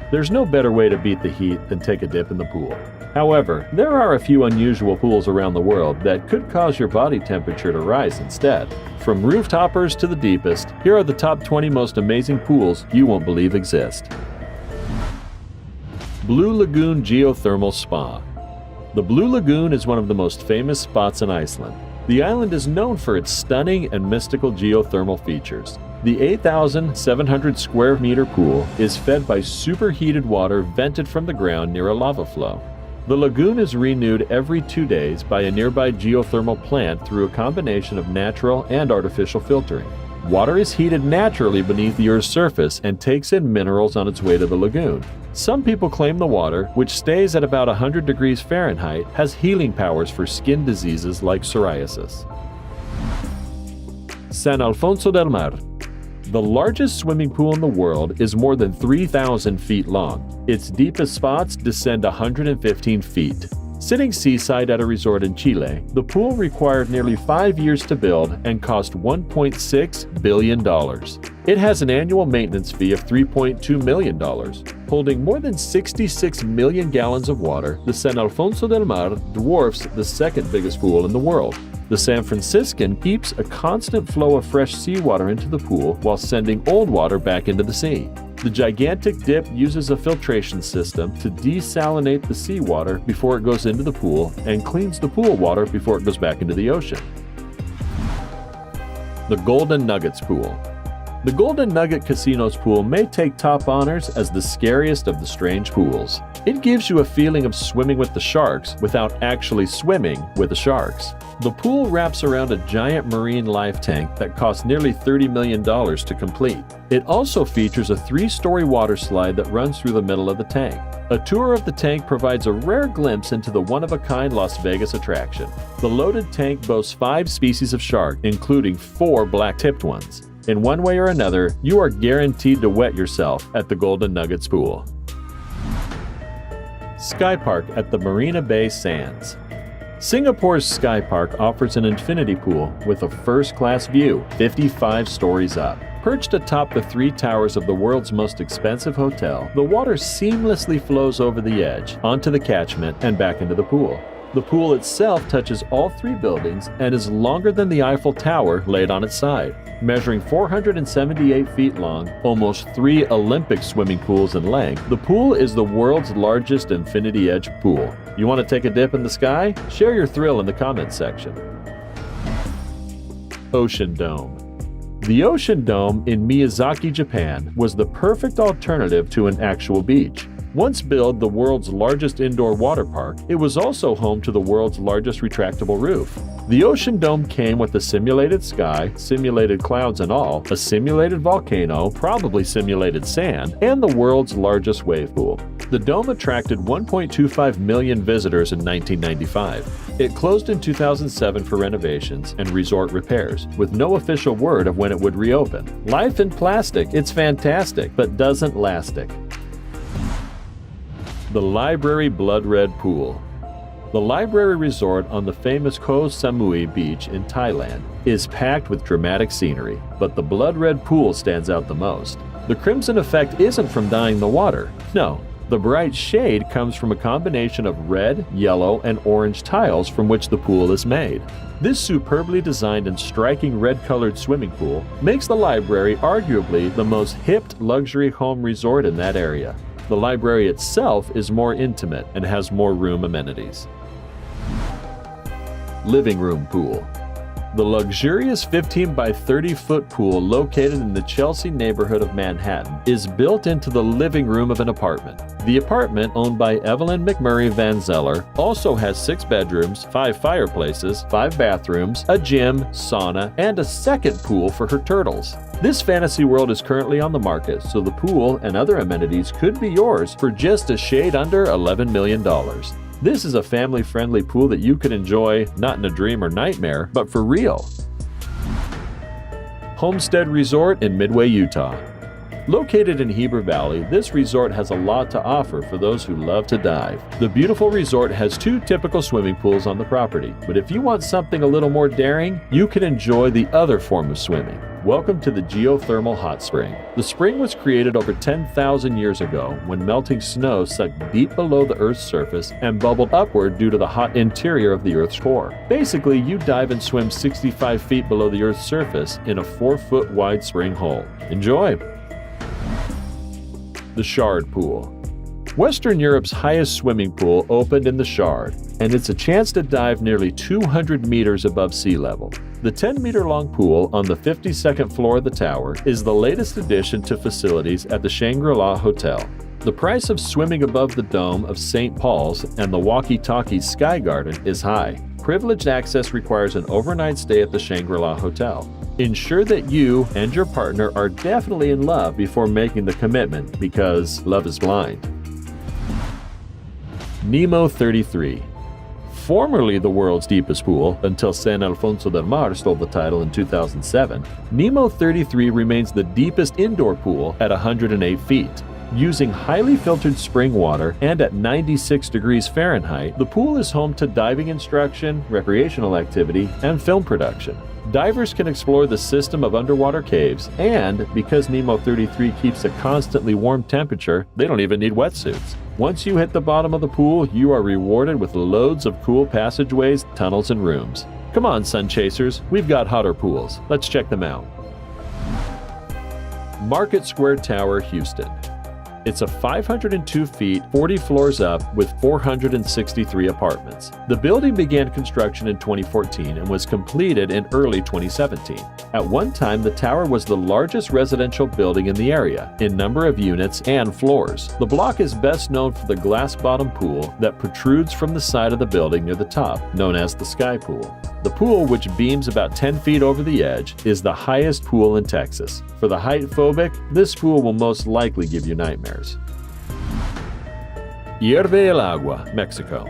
There's no better way to beat the heat than take a dip in the pool. However, there are a few unusual pools around the world that could cause your body temperature to rise instead. From rooftoppers to the deepest, here are the top 20 most amazing pools you won't believe exist. Blue Lagoon Geothermal Spa. The Blue Lagoon is one of the most famous spots in Iceland. The island is known for its stunning and mystical geothermal features. The 8,700 square meter pool is fed by superheated water vented from the ground near a lava flow. The lagoon is renewed every 2 days by a nearby geothermal plant through a combination of natural and artificial filtering. Water is heated naturally beneath the Earth's surface and takes in minerals on its way to the lagoon. Some people claim the water, which stays at about 100 degrees Fahrenheit, has healing powers for skin diseases like psoriasis. San Alfonso del Mar. The largest swimming pool in the world is more than 3,000 feet long. Its deepest spots descend 115 feet. Sitting seaside at a resort in Chile, the pool required nearly 5 years to build and cost $1.6 billion. It has an annual maintenance fee of $3.2 million. Holding more than 66 million gallons of water, the San Alfonso del Mar dwarfs the second biggest pool in the world. The San Franciscan keeps a constant flow of fresh seawater into the pool while sending old water back into the sea. The gigantic dip uses a filtration system to desalinate the seawater before it goes into the pool and cleans the pool water before it goes back into the ocean. The Golden Nuggets Pool. The Golden Nugget Casino's pool may take top honors as the scariest of the strange pools. It gives you a feeling of swimming with the sharks without actually swimming with the sharks. The pool wraps around a giant marine life tank that costs nearly $30 million to complete. It also features a 3-story water slide that runs through the middle of the tank. A tour of the tank provides a rare glimpse into the one-of-a-kind Las Vegas attraction. The loaded tank boasts 5 species of shark, including 4 black-tipped ones. In one way or another, you are guaranteed to wet yourself at the Golden Nuggets Pool. Sky Park at the Marina Bay Sands. Singapore's Sky Park offers an infinity pool with a first-class view, 55 stories up. Perched atop the 3 towers of the world's most expensive hotel, the water seamlessly flows over the edge, onto the catchment, and back into the pool. The pool itself touches all 3 buildings and is longer than the Eiffel Tower laid on its side. Measuring 478 feet long, almost 3 Olympic swimming pools in length, the pool is the world's largest infinity edge pool. You want to take a dip in the sky? Share your thrill in the comments section. Ocean Dome. The Ocean Dome in Miyazaki, Japan, was the perfect alternative to an actual beach. Once built the world's largest indoor water park, it was also home to the world's largest retractable roof. The Ocean Dome came with a simulated sky, simulated clouds and all, a simulated volcano, probably simulated sand, and the world's largest wave pool. The dome attracted 1.25 million visitors in 1995. It closed in 2007 for renovations and resort repairs, with no official word of when it would reopen. Life in plastic, it's fantastic, but doesn't lastic. The Library Blood Red Pool. The Library Resort on the famous Koh Samui beach in Thailand is packed with dramatic scenery, but the blood red pool stands out the most. The crimson effect isn't from dyeing the water. No, the bright shade comes from a combination of red, yellow, and orange tiles from which the pool is made. This superbly designed and striking red-colored swimming pool makes the library arguably the most hipped luxury home resort in that area. The library itself is more intimate and has more room amenities. Living Room Pool. The luxurious 15 by 30 foot pool located in the Chelsea neighborhood of Manhattan is built into the living room of an apartment. The apartment, owned by Evelyn McMurray Van Zeller, also has 6 bedrooms, 5 fireplaces, 5 bathrooms, a gym, sauna, and a second pool for her turtles. This fantasy world is currently on the market, so the pool and other amenities could be yours for just a shade under $11 million. This is a family-friendly pool that you could enjoy not in a dream or nightmare, but for real. Homestead Resort in Midway, Utah. Located in Heber Valley, this resort has a lot to offer for those who love to dive. The beautiful resort has 2 typical swimming pools on the property, but if you want something a little more daring, you can enjoy the other form of swimming, Welcome to the geothermal hot spring. The spring was created over 10,000 years ago when melting snow sucked deep below the Earth's surface and bubbled upward due to the hot interior of the Earth's core. Basically, you dive and swim 65 feet below the Earth's surface in a 4-foot wide spring hole. Enjoy! The Shard Pool. Western Europe's highest swimming pool opened in the Shard, and it's a chance to dive nearly 200 meters above sea level. The 10-meter-long pool on the 52nd floor of the tower is the latest addition to facilities at the Shangri-La Hotel. The price of swimming above the dome of St. Paul's and the Walkie-Talkie Sky Garden is high. Privileged access requires an overnight stay at the Shangri-La Hotel. Ensure that you and your partner are definitely in love before making the commitment, because love is blind. Nemo 33. Formerly the world's deepest pool until San Alfonso Del Mar stole the title in 2007, Nemo 33 remains the deepest indoor pool at 108 feet. Using highly filtered spring water and at 96 degrees Fahrenheit, the pool is home to diving instruction, recreational activity, and film production. Divers can explore the system of underwater caves, and because Nemo 33 keeps a constantly warm temperature, they don't even need wetsuits. Once you hit the bottom of the pool, you are rewarded with loads of cool passageways, tunnels, and rooms. Come on, sun chasers, we've got hotter pools. Let's check them out. Market Square Tower, Houston. It's a 502 feet, 40 floors up with 463 apartments. The building began construction in 2014 and was completed in early 2017. At one time, the tower was the largest residential building in the area in number of units and floors. The block is best known for the glass-bottom pool that protrudes from the side of the building near the top, known as the Sky Pool. The pool, which beams about 10 feet over the edge, is the highest pool in Texas. For the height phobic, this pool will most likely give you nightmares. Hierve el Agua, Mexico.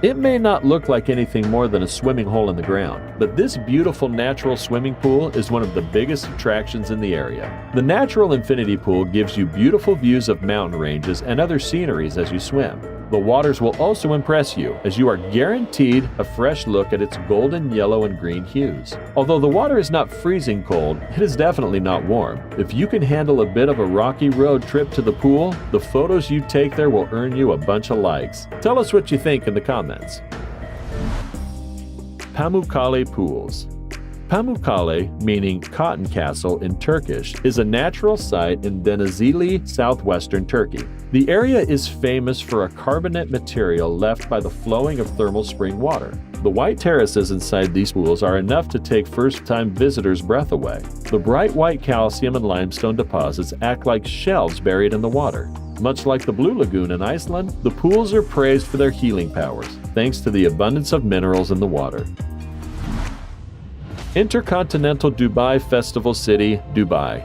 It may not look like anything more than a swimming hole in the ground, but this beautiful natural swimming pool is one of the biggest attractions in the area. The natural infinity pool gives you beautiful views of mountain ranges and other sceneries as you swim. The waters will also impress you, as you are guaranteed a fresh look at its golden, yellow, and green hues. Although the water is not freezing cold, it is definitely not warm. If you can handle a bit of a rocky road trip to the pool, the photos you take there will earn you a bunch of likes. Tell us what you think in the comments. Pamukkale Pools. Pamukkale, meaning cotton castle in Turkish, is a natural site in Denizli, southwestern Turkey. The area is famous for a carbonate material left by the flowing of thermal spring water. The white terraces inside these pools are enough to take first-time visitors' breath away. The bright white calcium and limestone deposits act like shells buried in the water. Much like the Blue Lagoon in Iceland, the pools are praised for their healing powers, thanks to the abundance of minerals in the water. Intercontinental Dubai Festival City, Dubai.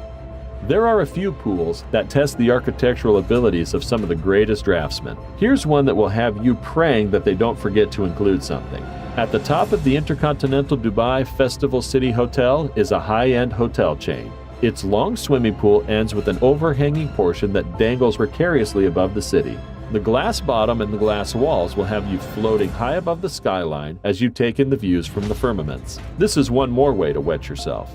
There are a few pools that test the architectural abilities of some of the greatest draftsmen. Here's one that will have you praying that they don't forget to include something. At the top of the Intercontinental Dubai Festival City Hotel is a high-end hotel chain. Its long swimming pool ends with an overhanging portion that dangles precariously above the city. The glass bottom and the glass walls will have you floating high above the skyline as you take in the views from the firmaments. This is one more way to wet yourself.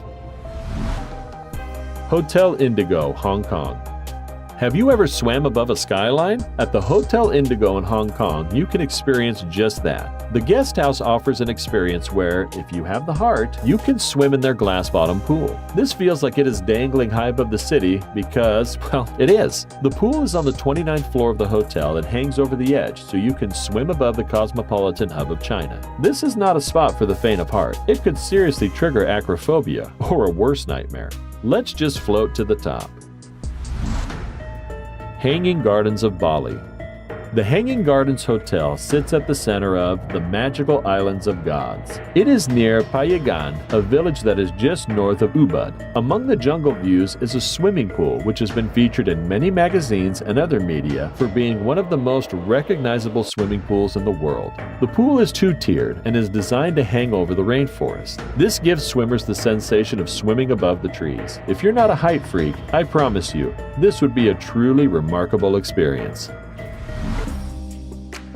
Hotel Indigo, Hong Kong. Have you ever swam above a skyline? At the Hotel Indigo in Hong Kong, you can experience just that. The guest house offers an experience where, if you have the heart, you can swim in their glass-bottom pool. This feels like it is dangling high above the city because, well, it is. The pool is on the 29th floor of the hotel and hangs over the edge, so you can swim above the cosmopolitan hub of China. This is not a spot for the faint of heart. It could seriously trigger acrophobia, or a worse nightmare. Let's just float to the top. Hanging Gardens of Bali. The Hanging Gardens Hotel sits at the center of the magical Islands of Gods. It is near Payagan, a village that is just north of Ubud. Among the jungle views is a swimming pool which has been featured in many magazines and other media for being one of the most recognizable swimming pools in the world. The pool is two-tiered and is designed to hang over the rainforest. This gives swimmers the sensation of swimming above the trees. If you're not a height freak, I promise you, this would be a truly remarkable experience.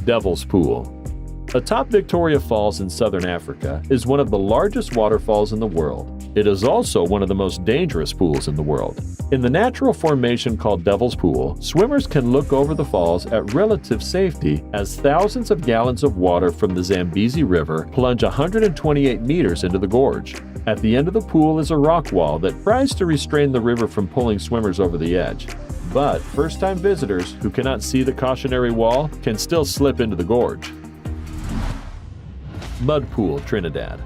Devil's Pool. Atop Victoria Falls in southern Africa is one of the largest waterfalls in the world. It is also one of the most dangerous pools in the world. In the natural formation called Devil's Pool, swimmers can look over the falls at relative safety as thousands of gallons of water from the Zambezi River plunge 128 meters into the gorge. At the end of the pool is a rock wall that tries to restrain the river from pulling swimmers over the edge. But first-time visitors who cannot see the cautionary wall can still slip into the gorge. Mud Pool, Trinidad.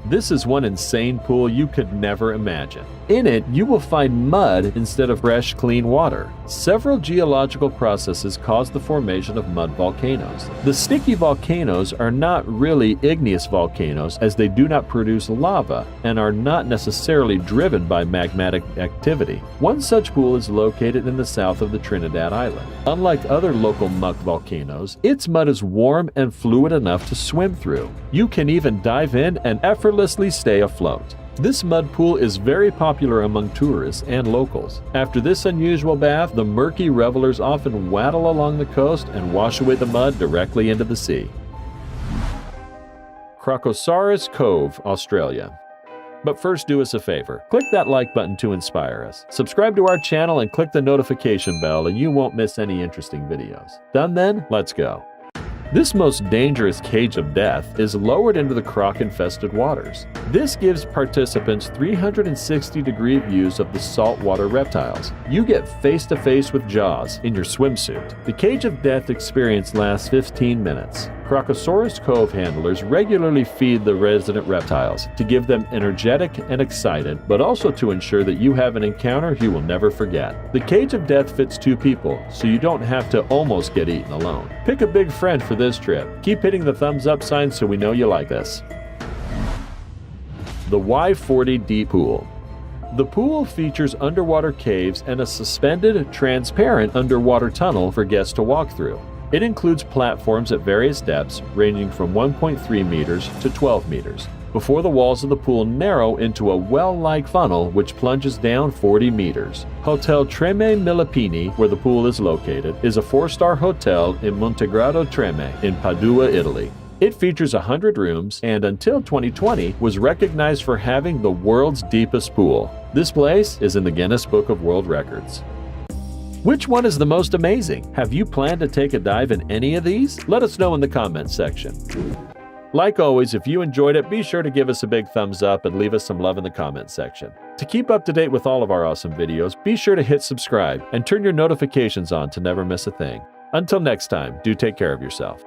This is one insane pool you could never imagine. In it, you will find mud instead of fresh, clean water. Several geological processes cause the formation of mud volcanoes. The sticky volcanoes are not really igneous volcanoes as they do not produce lava and are not necessarily driven by magmatic activity. One such pool is located in the south of the Trinidad island. Unlike other local muck volcanoes, its mud is warm and fluid enough to swim through. You can even dive in and effortlessly stay afloat. This mud pool is very popular among tourists and locals. After this unusual bath, the murky revelers often waddle along the coast and wash away the mud directly into the sea. Crocosaurus Cove, Australia. But first, do us a favor. Click that like button to inspire us. Subscribe to our channel and click the notification bell and you won't miss any interesting videos. Done then? Let's go. This most dangerous cage of death is lowered into the croc-infested waters. This gives participants 360-degree views of the saltwater reptiles. You get face-to-face with Jaws in your swimsuit. The cage of death experience lasts 15 minutes. Crocosaurus Cove handlers regularly feed the resident reptiles to give them energetic and excited, but also to ensure that you have an encounter you will never forget. The cage of death fits 2 people, so you don't have to almost get eaten alone. Pick a big friend for this trip. Keep hitting the thumbs up sign so we know you like this. The Y40D Pool. The pool features underwater caves and a suspended, transparent underwater tunnel for guests to walk through. It includes platforms at various depths, ranging from 1.3 meters to 12 meters, before the walls of the pool narrow into a well-like funnel which plunges down 40 meters. Hotel Treme Millepini, where the pool is located, is a 4-star hotel in Montegrado Treme in Padua, Italy. It features 100 rooms and until 2020 was recognized for having the world's deepest pool. This place is in the Guinness Book of World Records. Which one is the most amazing? Have you planned to take a dive in any of these? Let us know in the comments section. Like always, if you enjoyed it, be sure to give us a big thumbs up and leave us some love in the comments section. To keep up to date with all of our awesome videos, be sure to hit subscribe and turn your notifications on to never miss a thing. Until next time, do take care of yourself.